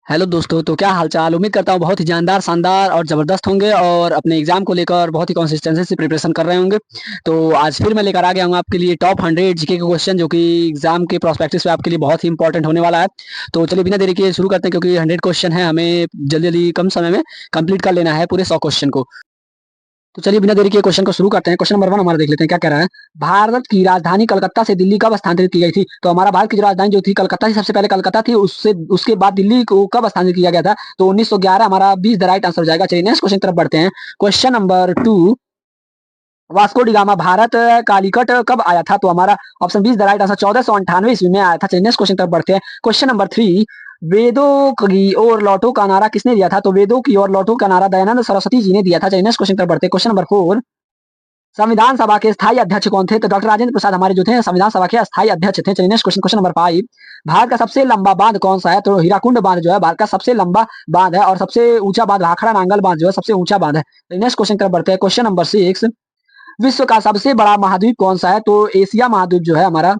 Hello दोस्तों, तो क्या हालचाल। उम्मीद करता हूँ बहुत ही जानदार, शानदार और ज़बरदस्त होंगे और अपने एग्जाम को लेकर बहुत ही कंसिस्टेंसी से प्रिपरेशन कर रहे होंगे। तो आज फिर मैं लेकर आ गया हूँ आपके लिए टॉप 100 जीके के क्वेश्चन, जो कि एग्जाम के प्रोस्पेक्टिव पे आपके लिए बहुत ही इंपॉर्टेंट होने वाला है। तो चलिए बिना देरी के शुरू करते हैं, क्योंकि 100 क्वेश्चन है, हमें जल्दी जल्दी कम समय में कंप्लीट कर लेना है पूरे 100 क्वेश्चन को। तो चलिए बिना देरी के क्वेश्चन को शुरू करते हैं। क्वेश्चन नंबर 1 हमारा देख लेते हैं क्या कह रहा है। भारत की राजधानी कलकत्ता से दिल्ली कब स्थानांतरित की गई थी? तो हमारा भारत की जो राजधानी जो थी कलकत्ता थी, सबसे पहले कलकत्ता थी, उससे उसके बाद दिल्ली को कब स्थानांतरित किया गया था? तो 1911 हमारा 20 द राइट आंसर हो जाएगा। चलिए नेक्स्ट क्वेश्चन की तरफ बढ़ते हैं। Question number 2, Vasco D gamma Bharat Calicut कब आया था? तो हमारा ऑप्शन 20 द राइट आंसर 1498 ईस्वी में आया था। चलिए नेक्स्ट क्वेश्चन की तरफ बढ़ते हैं। क्वेश्चन नंबर 3, वेदों की ओर लौटो का नारा किसने दिया था? तो वेदों की ओर लौटो का नारा दयानंद सरस्वती जी ने दिया था। चलिए नेक्स्ट क्वेश्चन की तरफ बढ़ते हैं। क्वेश्चन नंबर 4, संविधान सभा के स्थायी अध्यक्ष कौन थे? तो डॉक्टर राजेंद्र प्रसाद हमारे जो थे संविधान सभा के स्थायी अध्यक्ष थे। चलिए next question, question number 5, Bharat का सबसे लंबा बांध कौन सा है? तो हीराकुंड बांध जो है भारत का सबसे लंबा बांध है, और सबसे ऊंचा बांध भाखड़ा नांगल बांध जो है सबसे ऊंचा बांध है। तो नेक्स्ट क्वेश्चन की तरफ बढ़ते हैं। क्वेश्चन नंबर 6, विश्व का सबसे बड़ा महाद्वीप कौन सा है? तो एशिया महाद्वीप जो है हमारा,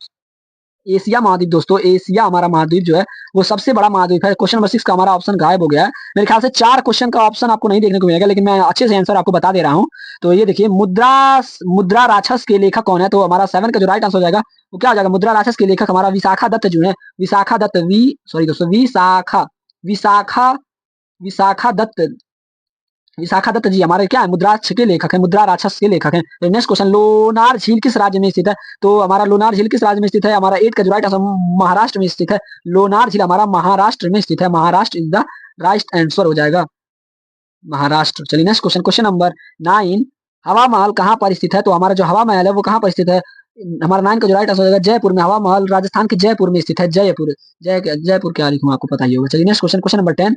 एशिया महाद्वीप दोस्तों, एशिया हमारा महाद्वीप जो है वो सबसे बड़ा महाद्वीप है। क्वेश्चन नंबर 6 का हमारा ऑप्शन गायब हो गया है। मेरे ख्याल से 4 क्वेश्चन का ऑप्शन आपको नहीं देखने को मिलेगा, लेकिन मैं अच्छे से आंसर आपको बता दे रहा हूँ। तो ये देखिए, मुद्रा मुद्रा राक्षस के लेखक कौन है? तो हमारा 7 का जो राइट आंसर हो जाएगा वो क्या हो जाएगा? मुद्रा राक्षस के लेखक हमारा विशाखा दत्त जो है, विशाखा दत्त वी सॉरी दोस्तों, विशाखा विशाखा विशाखा दत्त विशाखा दत्त जी हमारे क्या है, मुद्राक्ष के लेखक है, मुद्रा राक्षस के लेखक हैं। तो नेक्स्ट क्वेश्चन, लोनार झील किस राज्य में स्थित है? तो हमारा लोनार झील किस राज्य में स्थित है? हमारा 8 का जो राइट आंसर महाराष्ट्र में स्थित है। लोनार झील हमारा महाराष्ट्र में स्थित है। Maharashtra is the right answer हो जाएगा, महाराष्ट्र। चलिए नेक्स्ट क्वेश्चन, क्वेश्चन नंबर 9, हवा महल कहाँ पर स्थित है? तो हमारा जो हवा महल है वो कहाँ पर स्थित है? हमारा 9 का जो राइट आंसर हो जाएगा जयपुर में। हवा महल राजस्थान के जयपुर में स्थित है। जयपुर, जयपुर क्या लिखूं आपको पता ही होगा। चलिए next question, question number 10,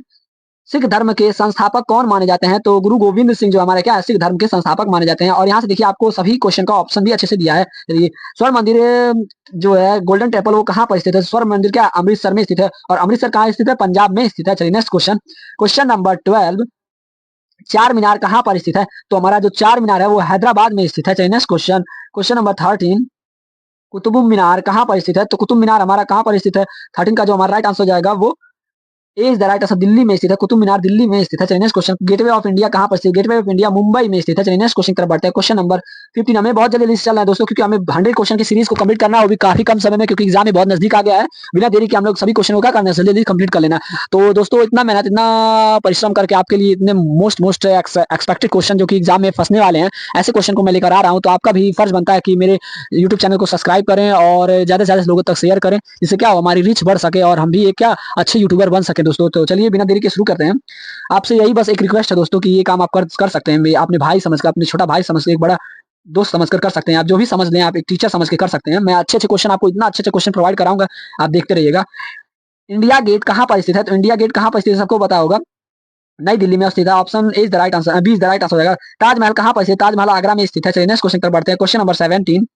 Sikh धर्म के संस्थापक कौन माने जाते हैं? तो गुरु गोविंद सिंह जो हमारे क्या है, सिख धर्म के संस्थापक माने जाते हैं। और यहाँ से देखिए आपको सभी क्वेश्चन का ऑप्शन भी अच्छे से दिया है। चलिए, स्वर्ण मंदिर जो है, गोल्डन टेम्पल वो कहाँ पर स्थित है? स्वर्ण मंदिर क्या अमृतसर में स्थित है, और अमृतसर कहाँ स्थित है? पंजाब में स्थित है। चलिए नेक्स्ट क्वेश्चन, क्वेश्चन नंबर 12, चार मीनार कहाँ पर स्थित है? तो हमारा जो चार मीनार है वो हैदराबाद में स्थित है। चलिए next question, question number 13, Qutub Minar कहाँ पर स्थित है? तो कुतुब मीनार हमारा कहाँ पर स्थित है? 13 का जो हमारा राइट आंसर हो जाएगा वो A is the right answer, Delhi में स्थित है। कुतुब मीनार दिल्ली में स्थित है। चलिए next question, gateway of India कहाँ पर स्थित है? गेटवे ऑफ इंडिया मुंबई में स्थित है। चलिए नेक्स्ट क्वेश्चन की तरफ बढ़ते हैं। क्वेश्चन नंबर 15, हमें बहुत जल्दी चल रहा है दोस्तों, क्योंकि हमें 100 क्वेश्चन की सीरीज को कंप्लीट करना है, वो भी काफी कम समय में, क्योंकि एग्जाम में बहुत नजदीक आ गया है। बिना देरी के हम लोग सभी क्वेश्चन को क्या करना है, जल्दी जल्दी कंप्लीट कर लेना। तो दोस्तों इतना मेहनत, इतना परिश्रम करके आपके लिए इतने मोस्ट मोस्ट एक्सपेक्टेड क्वेश्चन जो कि एग्जाम में फंसने वाले हैं, ऐसे क्वेश्चन को मैं लेकर आ रहा हूँ। तो आपका भी फर्ज बनता है कि मेरे यूट्यूब चैनल को सब्सक्राइब करें और ज्यादा से ज्यादा लोगों तक शेयर करें, जिससे क्या हो, हमारी रीच बढ़ सके और हम भी एक क्या अच्छे यूट्यूबर बन सके दोस्तों। तो चलिए बिना देरी के शुरू करते हैं। आपसे यही बस एक रिक्वेस्ट है दोस्तों कि ये काम आप कर सकते हैं। अपने भाई समझ कर, अपने छोटा भाई समझ के, एक बड़ा दोस्त समझ कर सकते हैं। आप जो भी समझ लें, आप एक टीचर समझ के कर सकते हैं। मैं अच्छे अच्छे क्वेश्चन आपको, इतना अच्छे अच्छे क्वेश्चन प्रोवाइड कराऊंगा, आप देखते रहिएगा। इंडिया गेट कहाँ पर स्थित है? तो इंडिया गेट कहाँ पर स्थित है सबको पता होगा, नई दिल्ली में स्थित है। Option A is the right answer, B is the right answer हो जाएगा। ताजमहल कहाँ पर स्थित है? ताजमहल आगरा में स्थित है। चलिए नेक्स्ट क्वेश्चन पर बढ़ते हैं। क्वेश्चन नंबर 17,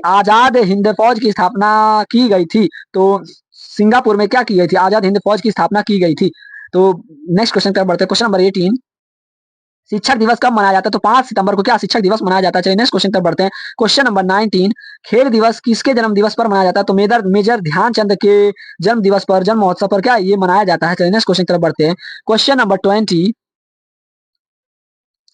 आजाद हिंद फौज की स्थापना की गई थी? तो सिंगापुर में क्या की गई थी? आजाद हिंद फौज की स्थापना की गई थी। तो नेक्स्ट क्वेश्चन पर बढ़ते हैं। क्वेश्चन नंबर 18, शिक्षक दिवस कब मनाया जाता है? तो 5 सितंबर को क्या शिक्षक दिवस मनाया जाता है। चलिए नेक्स्ट क्वेश्चन पर बढ़ते हैं। क्वेश्चन नंबर 19, खेल दिवस किसके जन्म दिवस पर मनाया जाता है? तो मेजर मेजर ध्यानचंद के जन्म दिवस पर, जन्म महोत्सव पर क्या ये मनाया जाता है। चलिए नेक्स्ट क्वेश्चन की तरफ बढ़ते हैं। क्वेश्चन नंबर 20,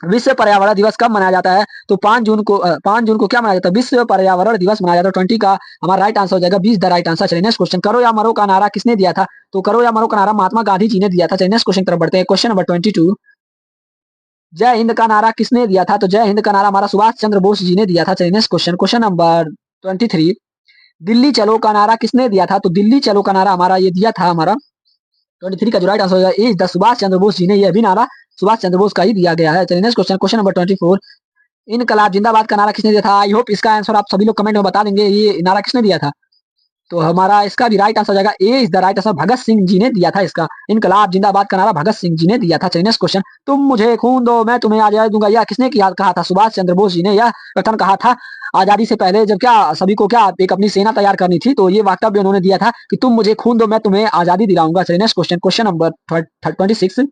विश्व पर्यावरण दिवस कब मनाया जाता है? तो 5 जून को क्या मनाया जाता है? विश्व पर्यावरण दिवस मनाया जाता है। 20 का हमारा राइट आंसर हो जाएगा 20 द राइट आंसर। चलिए नेक्स्ट क्वेश्चन, करो या मरो का नारा किसने दिया था? तो करो या मरो का नारा महात्मा गांधी जी ने दिया था। चलिए नेक्स्ट क्वेश्चन की तरफ बढ़ते हैं। क्वेश्चन नंबर 22, जय हिंद का नारा किसने दिया था? तो जय हिंद का नारा हमारा सुभाष चंद्र बोस जी ने दिया था। चलिए next question, question number 23, Delhi चलो का नारा किसने दिया था? तो दिल्ली चलो का नारा हमारा ये दिया था, हमारा 23 का जो राइट आंसर हो जाएगा इज द सुभाष चंद्र बोस जी ने, यह भी नारा सुभाष चंद्र बोस का ही दिया गया है। चलिए नेक्स्ट क्वेश्चन, क्वेश्चन नंबर 24, इनकलाब जिंदाबाद का नारा किसने दिया था? आई होप इसका आंसर आप सभी लोग कमेंट में बता देंगे, ये नारा किसने दिया था। तो हमारा इसका भी राइट आंसर हो जाएगा ए is the right answer, Bhagat Singh ji ने दिया था इसका। इनकलाब जिंदाबाद का नारा भगत सिंह जी ने दिया था। चलिए नेक्स्ट क्वेश्चन, तुम मुझे खून दो मैं तुम्हें आजादी दूंगा, यह किसने किया कहा था? सुभाष चंद्र बोस जी ने यह कथन कहा था आजादी से पहले, जब क्या सभी को क्या एक अपनी सेना तैयार करनी थी, तो ये वक्तव्य उन्होंने दिया था कि तुम मुझे खून दो मैं तुम्हें आजादी दिलाऊंगा। चलिए नेक्स्ट क्वेश्चन, क्वेश्चन नंबर 26,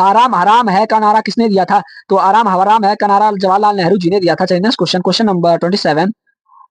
आराम हराम है का नारा किसने दिया था? तो आराम हराम है का नारा जवाहरलाल नेहरू जी ने दिया था। चलिए नेक्स्ट क्वेश्चन, क्वेश्चन नंबर 27,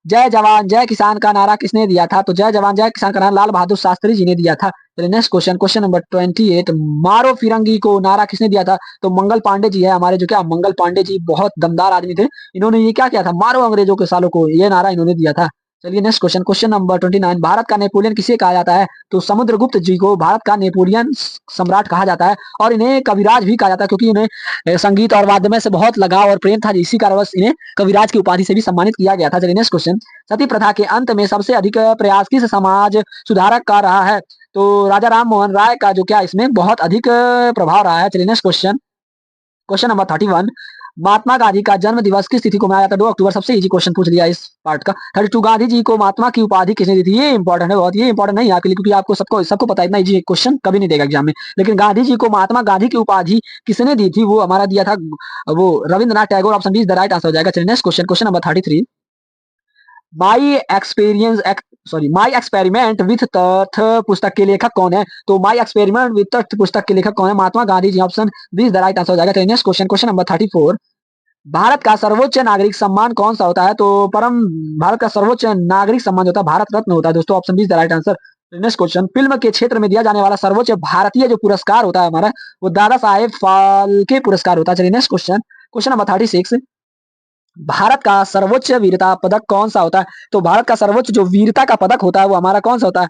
जय जवान जय किसान का नारा किसने दिया था? तो जय जवान जय किसान का नारा लाल बहादुर शास्त्री जी ने दिया था। चलिए नेक्स्ट क्वेश्चन, क्वेश्चन नंबर 28, मारो फिरंगी को नारा किसने दिया था? तो मंगल पांडे जी है हमारे, जो क्या मंगल पांडे जी बहुत दमदार आदमी थे। इन्होंने ये क्या किया था, मारो अंग्रेजों के सालों को, ये नारा इन्होंने दिया था। चलिए next question, question number 29, Bharat का नेपोलियन किसे कहा जाता है? तो समुद्रगुप्त जी को भारत का नेपोलियन सम्राट कहा जाता है, और इन्हें कविराज भी कहा जाता है, क्योंकि इन्हें संगीत और वाद्य में से बहुत लगाव और प्रेम था, इसी कारणवश इन्हें कविराज की उपाधि से भी सम्मानित किया गया था। चलिए नेक्स्ट क्वेश्चन, सती प्रथा के अंत में सबसे अधिक प्रयास किस समाज सुधारक का रहा है? तो राजा राम मोहन राय का जो क्या इसमें बहुत अधिक प्रभाव रहा है। चलिए next question, question number 31, Mahatma Gandhi का जन्म दिवस किस तिथि को मनाया जाता है? 2 अक्टूबर। सबसे इजी क्वेश्चन पूछ लिया इस पार्ट का। 32, गांधी जी को महात्मा की उपाधि किसने दी थी? ये इंपॉर्टेंट है बहुत, ये इंपॉर्टेंट नहीं है आपके लिए, क्योंकि आपको सबको सबको पता है, इतना इजी क्वेश्चन कभी नहीं देगा एग्जाम में। लेकिन गांधी जी को महात्मा गांधी की उपाधि किसने दी थी? वो हमारा दिया था वो Rabindranath Tagore. Option B is the right answer हो जाएगा। चलिए next question, question number 33, my experience my experiment with truth पुस्तक के लेखक कौन है? तो माई एक्सपेरिमेंट विथ तर्थ पुस्तक के लेखक कौन है? Mahatma Gandhi ji. Option B is the right answer हो जाएगा। Next question, question number 34, Bharat का सर्वोच्च नागरिक सम्मान कौन सा होता है? तो परम भारत का सर्वोच्च नागरिक सम्मान होता है भारत रत्न होता है दोस्तों। Option B is the right answer. Next question, film के क्षेत्र में दिया जाने वाला सर्वोच्च भारतीय जो पुरस्कार होता है हमारा, वो दादा साहेब फाल्के पुरस्कार होता है। चलिए next question, question number 36, Bharat का सर्वोच्च वीरता पदक कौन सा होता है? तो भारत का सर्वोच्च जो वीरता का पदक होता है वो हमारा कौन सा होता है?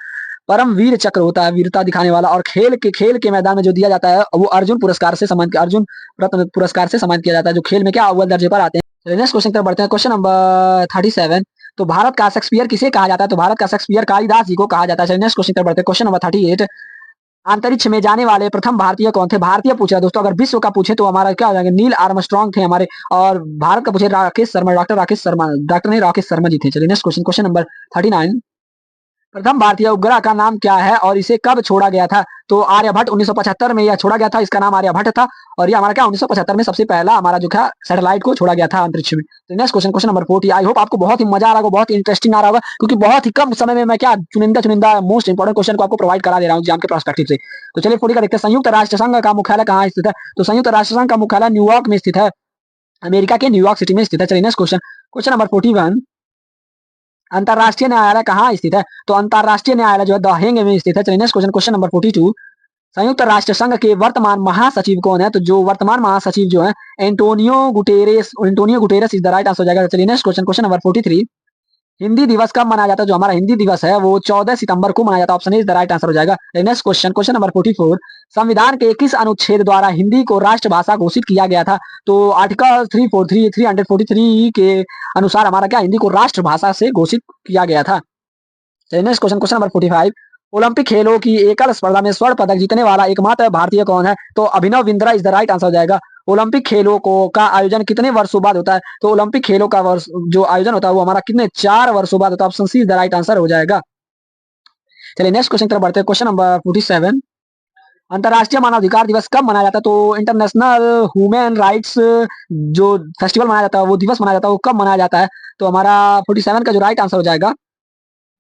परम वीर चक्र होता है, वीरता दिखाने वाला। और खेल के मैदान में जो दिया जाता है वो अर्जुन पुरस्कार से सम्मानित, अर्जुन रत्न पुरस्कार से सम्मानित किया जाता है, जो खेल में क्या अव्वल दर्जे पर आते हैं। नेक्स्ट क्वेश्चन पर बढ़ते हैं, क्वेश्चन नंबर 37, तो भारत का शेक्सपियर किसे कहा जाता है? तो भारत का शेक्सपियर कालिदास जी को कहा जाता है। नेक्स्ट क्वेश्चन पर बढ़ते हैं, क्वेश्चन नंबर 38, अंतरिक्ष में जाने वाले प्रथम भारतीय कौन थे? भारतीय पूछ रहा है दोस्तों, अगर विश्व का पूछे तो हमारा क्या हो जाएगा, नील आर्मस्ट्रांग थे हमारे। और भारत का पूछे राकेश शर्मा, डॉक्टर राकेश शर्मा, डॉक्टर नहीं राकेश शर्मा जी थे। चलिए नेक्स्ट क्वेश्चन, क्वेश्चन नंबर 39, प्रथम भारतीय उपग्रह का नाम क्या है और इसे कब छोड़ा गया था? तो आर्यभट्ट 1975 में यह छोड़ा गया था, इसका नाम आर्यभट्ट था। और ये हमारा क्या 1975 में सबसे पहला हमारा जो था सैटेलाइट को छोड़ा गया था अंतरिक्ष में। तो next question, question number 40, I hope आपको बहुत ही मजा आ रहा होगा, बहुत ही इंटरेस्टिंग आ रहा होगा, क्योंकि बहुत ही कम समय में मैं क्या चुनिंदा चुनिंदा मोस्ट इंपोर्टेंट क्वेश्चन को आपको प्रोवाइड करा दे रहा हूँ एग्जाम के पर्सपेक्टिव से। तो चलिए 40 का देखते हैं, संयुक्त राष्ट्र संघ का मुख्यालय कहाँ स्थित है? तो संयुक्त राष्ट्र संघ का मुख्यालय न्यूयॉर्क में स्थित है, अमेरिका के न्यूयॉर्क सिटी में स्थित है। चलिए नेक्स्ट क्वेश्चन, क्वेश्चन नंबर 41, अंतरराष्ट्रीय न्यायालय कहाँ स्थित है? तो अंतरराष्ट्रीय न्यायालय जो है द हेग में स्थित है। चलिए नेक्स्ट क्वेश्चन, क्वेश्चन नंबर 42, संयुक्त राष्ट्र संघ के वर्तमान महासचिव कौन है? तो जो वर्तमान महासचिव जो है Antonio Guterres is the right answer हो जाएगा। चलिए next question, question number 43, Hindi दिवस कब मनाया जाता है? जो हमारा हिंदी दिवस है वो 14 सितंबर को मनाया जाता है। Option is the right answer हो जाएगा। नेक्स्ट क्वेश्चन, क्वेश्चन नंबर 44, संविधान के किस अनुच्छेद द्वारा हिंदी को राष्ट्रभाषा घोषित किया गया था? तो आर्टिकल 343 के अनुसार हमारा क्या हिंदी को राष्ट्रभाषा से घोषित किया गया था। Next question, question number 45, Olympic खेलों की एकल स्पर्धा में स्वर्ण पदक जीतने वाला एकमात्र भारतीय कौन है? तो Abhinav Bindra is the right answer हो जाएगा। ओलंपिक खेलों को का आयोजन कितने वर्षों बाद होता है? तो ओलंपिक खेलों का वर्ष जो आयोजन होता है वो हमारा कितने 4 वर्षों बाद होता है। Option C is the right answer हो जाएगा। चलिए नेक्स्ट क्वेश्चन तरफ बढ़ते हैं, क्वेश्चन नंबर 47, अंतरराष्ट्रीय मानवाधिकार दिवस कब मनाया जाता है? तो इंटरनेशनल ह्यूमन राइट्स जो फेस्टिवल मनाया जाता है, वो दिवस मनाया जाता है, वो कब मनाया जाता है? तो हमारा 47 का जो राइट आंसर हो जाएगा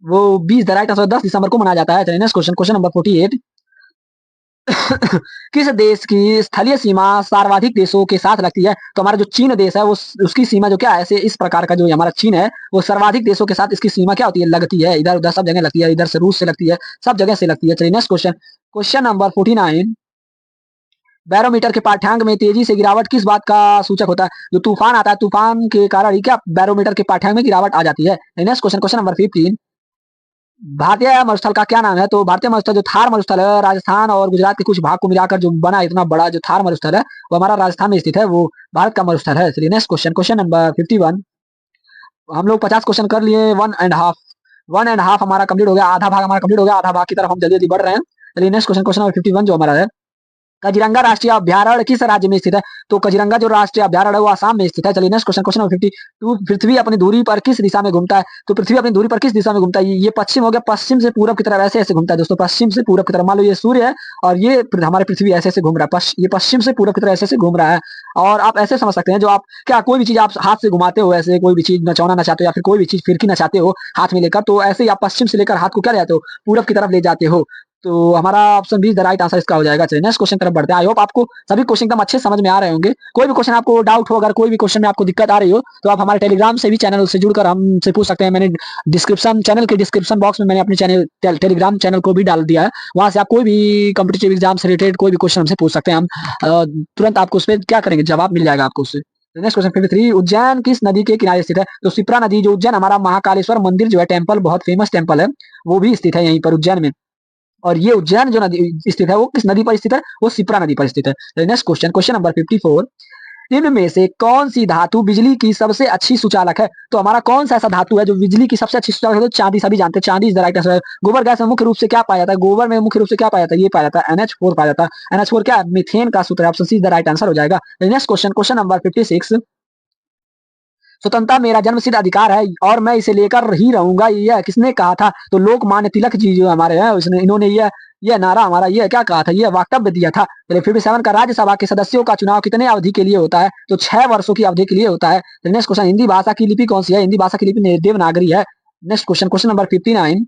वो 20 द राइट आंसर 10 दिसंबर को मनाया जाता है। चलिए नेक्स्ट क्वेश्चन, क्वेश्चन नंबर 48, किस देश की स्थलीय सीमा सर्वाधिक देशों के साथ लगती है? तो हमारा जो चीन देश है वो उसकी सीमा जो क्या है ऐसे इस प्रकार का, जो हमारा चीन है वो सर्वाधिक देशों के साथ इसकी सीमा क्या होती है, लगती है। इधर उधर सब जगह लगती है, इधर से रूस से लगती है, सब जगह से लगती है। चलिए next question, question number 49, barometer के पाठ्यांक में तेजी से गिरावट किस बात का सूचक होता है? जो तूफान आता है, तूफान के कारण ही क्या बैरोमीटर के पाठ्यांक में गिरावट आ जाती है। नेक्स्ट क्वेश्चन, क्वेश्चन नंबर 15, भारतीय मरुस्थल का क्या नाम है? तो भारतीय मरुस्थल जो थार मरुस्थल है, राजस्थान और गुजरात के कुछ भाग को मिलाकर जो बना इतना बड़ा जो थार मरुस्थल है वो हमारा राजस्थान में स्थित है, वो भारत का मरुस्थल है। चलिए नेक्स्ट क्वेश्चन, क्वेश्चन नंबर 51, हम लोग 50 क्वेश्चन कर लिए, वन एंड हाफ हमारा कंप्लीट हो गया, आधा भाग हमारा कंप्लीट हो गया, आधा भाग की तरफ हम जल्दी जल्दी बढ़ रहे हैं। चलिए नेक्स्ट क्वेश्चन, क्वेश्चन नंबर 51 जो हमारा है, काजीरंगा राष्ट्रीय अभ्यारण्य किस राज्य में स्थित है? तो काजीरंगा जो राष्ट्रीय अभ्यारण्य है वो आसाम में स्थित है। चलिए नेक्स्ट क्वेश्चन, क्वेश्चन नंबर 52, पृथ्वी अपनी दूरी पर किस दिशा में घूमता है? तो पृथ्वी अपनी दूरी पर किस दिशा में घूमता है? ये पश्चिम हो गया, पश्चिम से पूरब की तरफ ऐसे ऐसे घूमता है दोस्तों, पश्चिम से पूरब की तरफ। मान लो ये सूर्य है और ये हमारे पृथ्वी ऐसे ऐसे घूम रहा है, ये पश्चिम से पूरब की तरफ ऐसे ऐसे घूम रहा है। और आप ऐसे समझ सकते हैं, जो आप क्या कोई भी चीज आप हाथ से घुमाते हो, ऐसे कोई भी चीज नचौना नचाते हो या फिर कोई भी चीज फिरकी नचाते हो हाथ में लेकर, तो ऐसे ही आप पश्चिम से लेकर हाथ को क्या ले जाते हो, पूरब की तरफ ले जाते हो। तो हमारा option B is the right answer इसका हो जाएगा। चलिए नेक्स्ट क्वेश्चन तरफ बढ़ते हैं। आई होप आपको सभी क्वेश्चन एकदम अच्छे समझ में आ रहे होंगे। कोई भी क्वेश्चन आपको डाउट हो, अगर कोई भी क्वेश्चन में आपको दिक्कत आ रही हो, तो आप हमारे टेलीग्राम से भी चैनल से जुड़कर हमसे पूछ सकते हैं। मैंने चैनल के डिस्क्रिप्शन बॉक्स में मैंने अपने टेलीग्राम चैनल को भी डाल दिया है। वहां से आप कोई भी कॉम्पिटेटिव एग्जाम से रिलेटेड कोई भी क्वेश्चन हमसे पूछ सकते हैं। हम तुरंत आपको उस पर क्या करेंगे, जवाब मिल जाएगा आपको उससे। नेक्स्ट क्वेश्चन 53, उज्जैन किस नदी के किनारे स्थित है? तो शिप्रा नदी, जो उज्जैन हमारा महाकालेश्वर मंदिर जो है टेम्पल, बहुत फेमस टेम्पल है, वो भी स्थित है यहीं पर उज्जैन में। और ये उज्जैन जो नदी स्थित है वो किस नदी पर स्थित है? वो शिप्रा नदी पर स्थित है। नेक्स्ट क्वेश्चन, क्वेश्चन नंबर 54, इनमें से कौन सी धातु बिजली की सबसे अच्छी सुचालक है? तो हमारा कौन सा ऐसा धातु है जो बिजली की सबसे अच्छी सुचालक है? तो चांदी, सभी जानते हैं चांदी इज द राइट आंसर। गोबर गैस में मुख्य रूप से क्या पाया जाता है? गोबर में मुख्य रूप से क्या पाया जाता है? ये पाया जाता है NH4 पाया जाता है। NH4 क्या है? मीथेन का सूत्र है। Option C is the right answer हो जाएगा। नेक्स्ट क्वेश्चन, क्वेश्चन नंबर 56, स्वतंत्रता मेरा जन्मसिद्ध अधिकार है और मैं इसे लेकर ही रहूंगा, यह किसने कहा था? तो लोकमान्य तिलक जी जो हमारे हैं, इन्होंने यह नारा हमारा यह क्या कहा था, यह वक्तव्य दिया था। चलिए 57 का, राज्यसभा के सदस्यों का चुनाव कितने अवधि के लिए होता है? तो 6 वर्षों की अवधि के लिए होता है। नेक्स्ट क्वेश्चन, हिंदी भाषा की लिपि कौन सी है? हिंदी भाषा की लिपि देवनागरी है। नेक्स्ट क्वेश्चन, क्वेश्चन नंबर 59,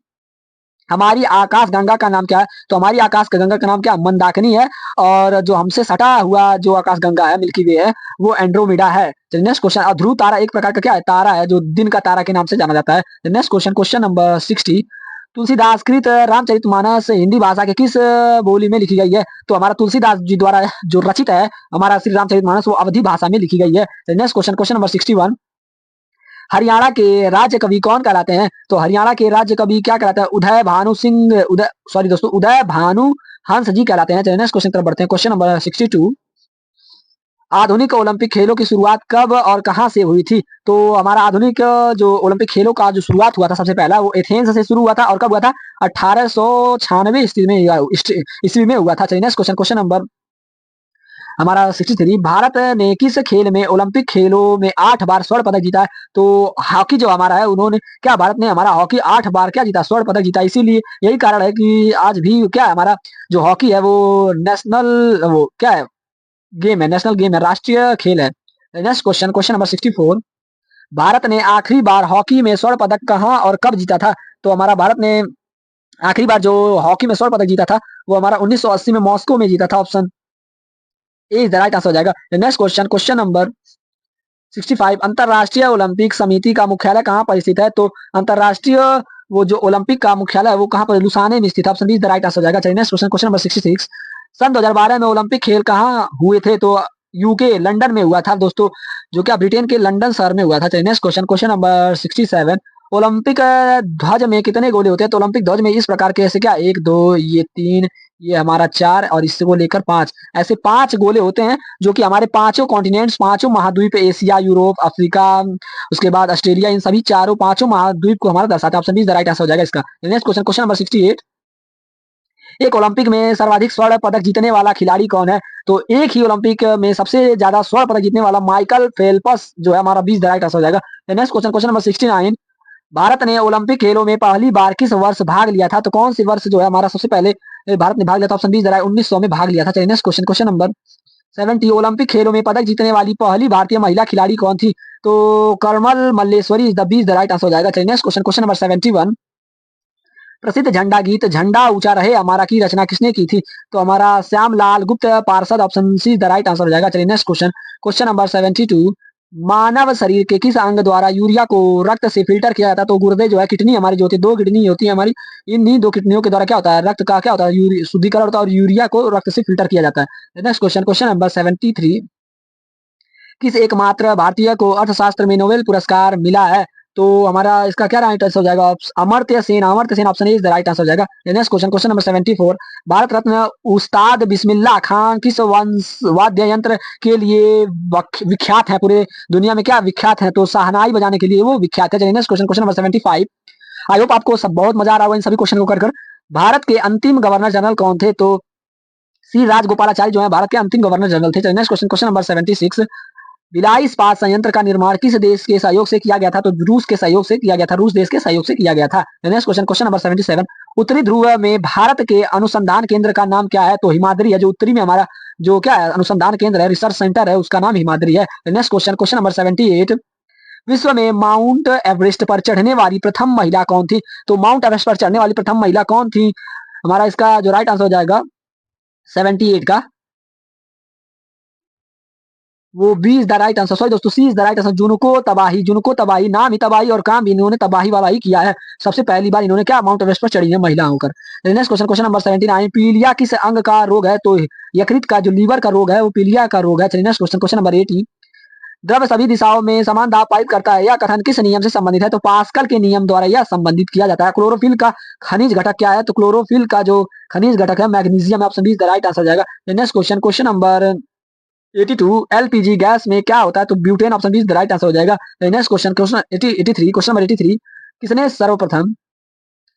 हमारी आकाश गंगा का नाम क्या है? तो हमारी आकाश गंगा का नाम क्या? मंदाकिनी है। और जो हमसे सटा हुआ जो आकाश गंगा है, मिल्की वे है, वो एंड्रोमेडा है। नेक्स्ट क्वेश्चन, ध्रुव तारा एक प्रकार का क्या है? तारा है, जो दिन का तारा के नाम से जाना जाता है। Next question, question number 60, Tulsidas कृत रामचरितमानस हिंदी भाषा के किस बोली में लिखी गई है? तो हमारा तुलसीदास जी द्वारा जो रचित है हमारा श्री रामचरितमानस, वो अवधी भाषा में लिखी गई है। Next question, question number 61, Haryana के राज्य कवि कौन कहलाते हैं? तो हरियाणा के राज्य कवि क्या कहलाते हैं? उदय भानु सिंह, उदय भानु हंस जी कहलाते हैं। नेक्स्ट क्वेश्चन तरफ बढ़ते हैं। क्वेश्चन नंबर 62, आधुनिक ओलंपिक खेलों की शुरुआत कब और कहां से हुई थी? तो हमारा आधुनिक जो ओलंपिक खेलों का जो शुरुआत हुआ था सबसे पहला, वो एथेंस से शुरू हुआ था। और कब हुआ था? 1896 ईस्वी में हुआ था। चलिए नेक्स्ट क्वेश्चन, क्वेश्चन नंबर हमारा 63, भारत ने किस खेल में ओलंपिक खेलों में 8 बार स्वर्ण पदक जीता है? तो हॉकी जो हमारा है, उन्होंने क्या, भारत ने हमारा हॉकी 8 बार क्या जीता? स्वर्ण पदक जीता। इसीलिए यही कारण है कि आज भी क्या है, हमारा जो हॉकी है वो नेशनल, वो क्या है, गेम है, नेशनल गेम है, राष्ट्रीय खेल है। Next question, question number 64, Bharat ने आखिरी बार हॉकी में स्वर्ण पदक कहां और कब जीता था? तो हमारा भारत ने आखिरी बार जो हॉकी में स्वर्ण पदक जीता था, वो हमारा 1980 में मॉस्को में जीता था। Option A is the right answer हो जाएगा। नेक्स्ट क्वेश्चन, क्वेश्चन नंबर 65, अंतरराष्ट्रीय ओलंपिक समिति का मुख्यालय कहां पर स्थित है? तो अंतरराष्ट्रीय वो जो ओलंपिक का मुख्यालय है वो कहां पर? लुसाने में स्थित है। Option B is the right answer हो जाएगा। चलिए नेक्स्ट क्वेश्चन, क्वेश्चन नंबर 66, सन 2012 में ओलंपिक खेल कहां हुए थे? तो यूके लंदन में हुआ था दोस्तों, जो क्या ब्रिटेन के लंदन शहर में हुआ था। चलिए next question, question number 67, Olympic ध्वज में कितने गोले होते हैं? तो ओलंपिक ध्वज में इस प्रकार के ऐसे क्या, 1 2 ये 3 ये हमारा 4 और इसको लेकर 5, ऐसे 5 गोले होते हैं, जो कि हमारे पांचों कॉन्टिनेंट्स, पांचों महाद्वीप, एशिया, यूरोप, अफ्रीका, उसके बाद ऑस्ट्रेलिया, इन सभी चारों पांचों महाद्वीप को हमारा दर्शाता है। Option B is the right answer हो जाएगा इसका। नेक्स्ट क्वेश्चन, क्वेश्चन नंबर 68, एक ओलंपिक में सर्वाधिक स्वर्ण पदक जीतने वाला खिलाड़ी कौन है? तो एक ही ओलंपिक में सबसे ज्यादा स्वर्ण पदक जीतने वाला माइकल फेल्प्स जो है हमारा 20 द राइट आंसर हो जाएगा। Next question, question number 69, Bharat ने ओलंपिक खेलों में पहली बार किस वर्ष भाग लिया था? तो कौन सी वर्ष जो है हमारा सबसे पहले भारत ने भाग लिया था? ऑप्शन 20 1900 में भाग लिया था। चलिए next question, question number 70, Olympic खेलों में पदक जीतने वाली पहली भारतीय महिला खिलाड़ी कौन थी? तो Carmel Malleswari is the 20 the right answer हो जाएगा। चलिए नेक्स्ट क्वेश्चन, क्वेश्चन नंबर 71, प्रसिद्ध झंडा गीत झंडा ऊंचा रहे हमारा की रचना किसने की थी? तो हमारा श्यामलाल गुप्त पार्षद, option see the right answer हो जाएगा। चलिए नेक्स्ट क्वेश्चन, क्वेश्चन नंबर 72, मानव शरीर के किस अंग द्वारा यूरिया को रक्त से फिल्टर किया जाता है? तो गुर्दे जो है, किडनी हमारी जो होती है, 2 किडनी होती है हमारी, इन्हीं 2 किडनियों के द्वारा क्या होता है, रक्त का क्या होता है, शुद्धिकरण होता है और यूरिया को रक्त से फिल्टर किया जाता है। नेक्स्ट क्वेश्चन, क्वेश्चन नंबर 73, किस एकमात्र भारतीय को अर्थशास्त्र में नोबेल पुरस्कार मिला है? तो हमारा इसका क्या राइट आंसर हो जाएगा? Amartya Sen, Amartya Sen, option A is the right answer हो जाएगा। Next question, question number 74, Bharat Ratna Ustad Bismillah Khan किस वाद्य यंत्र के लिए विख्यात है? पूरे दुनिया में क्या विख्यात है? तो शहनाई बजाने के लिए वो विख्यात है। Next question, question number 75, I hope आपको सब बहुत मजा आ रहा होगा इन सभी क्वेश्चन को कर। भारत के अंतिम गवर्नर जनरल कौन थे? तो सी राजगोपालाचारी जो है भारत के अंतिम गवर्नर जनरल थे। Next question, question number 76, Bhilai इस्पात संयंत्र का निर्माण किस देश के सहयोग से किया गया था? तो रूस के सहयोग से किया गया था, रूस देश के सहयोग से किया गया था। नेक्स्ट क्वेश्चन, क्वेश्चन नंबर 77, उत्तरी ध्रुव में भारत के अनुसंधान केंद्र का नाम क्या है? तो हिमाद्री है, जो उत्तरी में हमारा जो क्या है अनुसंधान केंद्र है, रिसर्च सेंटर है, उसका नाम हिमाद्री है। नेक्स्ट क्वेश्चन, क्वेश्चन नंबर 78, विश्व में माउंट एवरेस्ट पर चढ़ने वाली प्रथम महिला कौन थी? तो माउंट एवरेस्ट पर चढ़ने वाली प्रथम महिला कौन थी? हमारा इसका जो राइट आंसर हो जाएगा 78 का, वो B is the right answer. Sorry दोस्तों, C is the right answer. Junko Tabei, नाम ही तबाही और काम भी इन्होंने तबाही वाला ही किया है। सबसे पहली बार इन्होंने क्या माउंट एवरेस्ट पर चढ़ी है महिला होकर। नेक्स्ट क्वेश्चन, क्वेश्चन नंबर 79, पीलिया किस अंग का रोग है? तो यकृत का जो लीवर का रोग है वो पीलिया का रोग है। चलिए नेक्स्ट क्वेश्चन, क्वेश्चन नंबर 80, द्रव्य सभी दिशाओं में समान दाब पारित करता है, यह कथन किस नियम से संबंधित है? तो पास्कल के नियम द्वारा यह संबंधित किया जाता है। क्लोरोफिल का खनिज घटक क्या है? तो क्लोरोफिल का जो खनिज घटक है magnesium. Option B is the right answer जाएगा। Next question, question number 82, LPG gas में क्या होता है? तो butane. Option B is the right answer हो जाएगा। Next question, question 83, question number 83,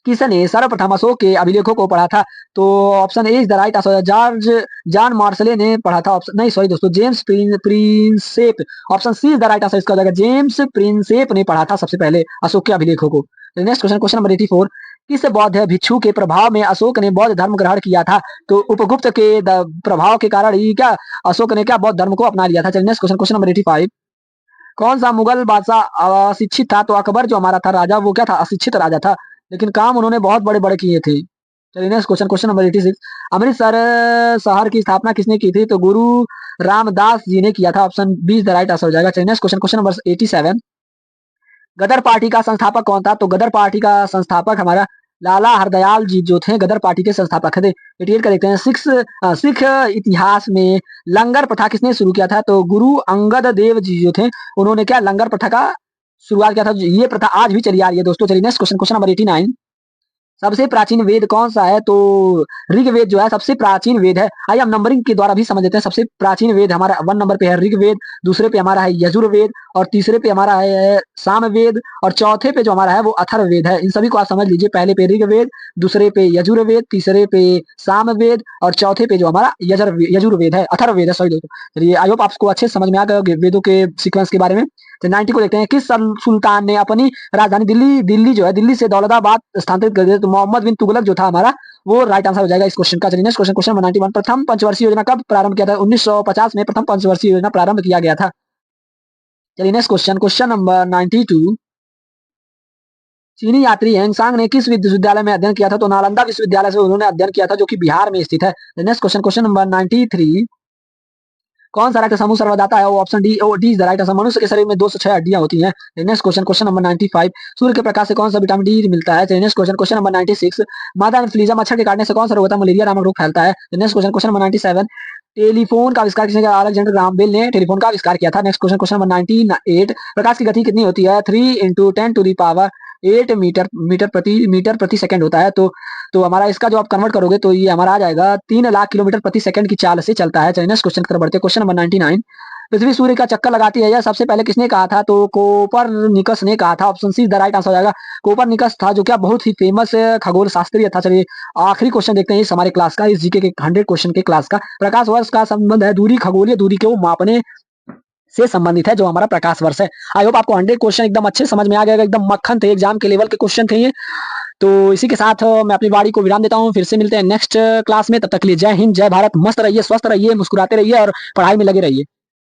किसने सर्वप्रथम अशोक के अभिलेखों को पढ़ा था? तो option A is the right answer. George John Marshall ने पढ़ा था। ऑप्शन नहीं, सॉरी दोस्तों, James Prinsep. Option C is the right answer इसका हो जाएगा। जेम्स प्रिंसेप ने पढ़ा था सबसे पहले अशोक के अभिलेखों को। नेक्स्ट क्वेश्चन, क्वेश्चन नंबर 84, किस बौद्ध भिक्षु के प्रभाव में अशोक ने बौद्ध धर्म ग्रहण किया था? तो उपगुप्त के प्रभाव के कारण ही क्या अशोक ने क्या बौद्ध धर्म को अपना लिया था। चलिए नेक्स्ट क्वेश्चन, क्वेश्चन नंबर 85, कौन सा मुगल बादशाह अशिक्षित था? तो अकबर जो हमारा था राजा, वो क्या था? अशिक्षित राजा था, लेकिन काम उन्होंने बहुत बड़े बड़े किए थे। चलिए next question, question number 86, Amritsar शहर की स्थापना किसने की थी? तो गुरु रामदास जी ने किया था। Option B is the right answer हो जाएगा। चलिए next question, question number 87, Ghadar party का संस्थापक कौन था? तो गदर पार्टी का संस्थापक हमारा लाला हरदयाल जी जो थे गदर पार्टी के संस्थापक थे। 88 का देखते हैं, सिख इतिहास में लंगर प्रथा किसने शुरू किया था? तो गुरु अंगद देव जी जो थे उन्होंने क्या लंगर प्रथा का शुरुआत किया था। ये प्रथा आज भी चली आ रही है दोस्तों। चलिए नेक्स्ट क्वेश्चन, क्वेश्चन नंबर 89, सबसे प्राचीन वेद कौन सा है? तो ऋग्वेद जो है सबसे प्राचीन वेद है। आइए हम नंबरिंग के द्वारा भी समझ लेते हैं। सबसे प्राचीन वेद हमारा 1 नंबर पे है ऋग्वेद, दूसरे पे हमारा है यजुर्वेद, और तीसरे पे हमारा है सामवेद, और चौथे पे जो हमारा है वो अथर्ववेद है। इन सभी को आप समझ लीजिए, पहले पे ऋग्वेद, दूसरे पे यजुर्वेद, तीसरे पे सामवेद, और चौथे पे जो हमारा यजुर्वेद है, अथर्ववेद है। सॉरी दोस्तों, चलिए आई होप आपको अच्छे समझ में आ गया वेदों के सीक्वेंस के बारे में। तो 90 को देखते हैं, किस सुल्तान ने अपनी राजधानी दिल्ली जो है दिल्ली से दौलताबाद स्थानांतरित कर दिया? तो मोहम्मद बिन तुगलक जो था हमारा, वो राइट आंसर हो जाएगा इस क्वेश्चन का। चलिए नेक्स्ट क्वेश्चन, क्वेश्चन 91, प्रथम पंचवर्षीय योजना कब प्रारंभ किया था? 1950 में प्रथम पंचवर्षीय योजना प्रारंभ किया गया था। चलिए नेक्स्ट क्वेश्चन, क्वेश्चन नंबर 92, चीनी यात्री हेंगसांग ने किस विश्वविद्यालय में अध्ययन किया था? तो नालंदा विश्वविद्यालय से उन्होंने अध्ययन किया था, जो कि बिहार में स्थित है। नेक्स्ट क्वेश्चन, क्वेश्चन नंबर 93, कौन सा रक्त समूह सर्वदाता है? वो option D is the right answer. मनुष्य के शरीर में 206 हड्डियां होती हैं। नेक्स्ट क्वेश्चन, क्वेश्चन नंबर 95, सूर्य के प्रकाश से कौन सा विटामिन डी मिलता है? नेक्स्ट क्वेश्चन, क्वेश्चन नंबर 96, मादा एनफ्लूएंजा मच्छर के काटने से कौन सा रोग होता है? मलेरिया नामक रोग फैलता है। Next question, question number 97, telephone का आविष्कार किसने किया? अलेक्जेंडर ग्राहम बेल ने टेलीफोन का आविष्कार किया था। नेक्स्ट क्वेश्चन, क्वेश्चन नंबर 98, प्रकाश की गति कितनी होती है? 3 × 10⁸ मीटर प्रति सेकंड होता है। तो हमारा इसका जो आप कन्वर्ट करोगे तो ये हमारा आ जाएगा 3 लाख किलोमीटर प्रति सेकंड की चाल से चलता है। चलिए नेक्स्ट क्वेश्चन की तरफ बढ़ते हैं। क्वेश्चन नंबर 99, पृथ्वी सूर्य का चक्कर लगाती है, यह सबसे पहले किसने कहा था? तो कोपरनिकस ने कहा था। Option C is the right answer हो जाएगा। कोपरनिकस था जो क्या बहुत ही फेमस खगोल शास्त्री था। चलिए आखिरी क्वेश्चन देखते हैं इस हमारे क्लास का, इस जीके के 100 क्वेश्चन के क्लास का। प्रकाश वर्ष का संबंध है दूरी, खगोलीय दूरी को मापने से संबंधित है, जो हमारा प्रकाश वर्ष है। आई होप आपको 100 क्वेश्चन एकदम अच्छे समझ में आ गया, एकदम मक्खन थे, एग्जाम के लेवल के क्वेश्चन थे ये। तो इसी के साथ मैं अपनी वाणी को विराम देता हूँ। फिर से मिलते हैं नेक्स्ट क्लास में। तब तक के लिए जय हिंद, जय भारत, मस्त रहिए, स्वस्थ रहिए, मुस्कुराते रहिए और पढ़ाई में लगे रहिए।